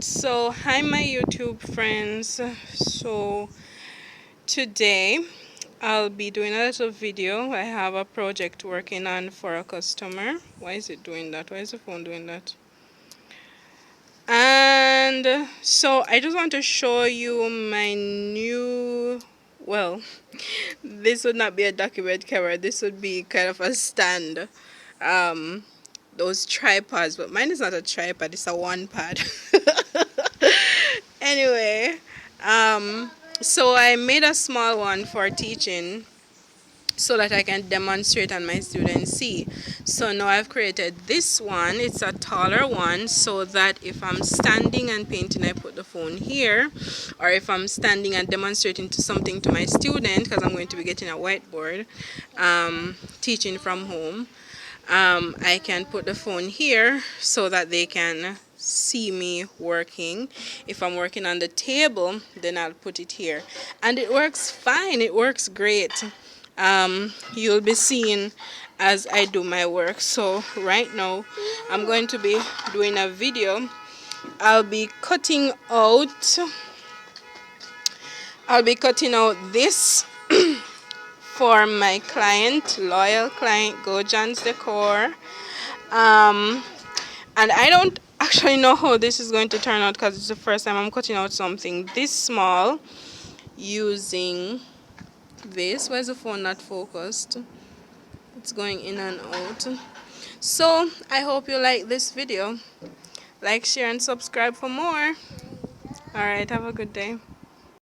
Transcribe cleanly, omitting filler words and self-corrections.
So hi my YouTube friends. So today I'll be doing a little video. I have a project working on for a customer. Why is it doing that? Why is the phone doing that? And so I just want to show you my new, well, this would not be a document camera, this would be kind of a stand. Those tripods, but mine is not a tripod, it's a one pad. Anyway, so I made a small one for teaching so that I can demonstrate and my students see. So now I've created this one. It's a taller one so that if I'm standing and painting, I put the phone here, or if I'm standing and demonstrating to something to my student, because I'm going to be getting a whiteboard, teaching from home, I can put the phone here so that they can see me working. If I'm working on the table, then I'll put it here, and it works fine. It works great. You'll be seeing as I do my work. So right now I'm going to be doing a video. I'll be cutting out this for my client, loyal client Go John's Decor. And I don't actually know how this is going to turn out because it's the first time I'm cutting out something this small using this. Why is the phone not focused? It's going in and out. So I hope you like this video. Like, share, and subscribe for more. Alright, have a good day.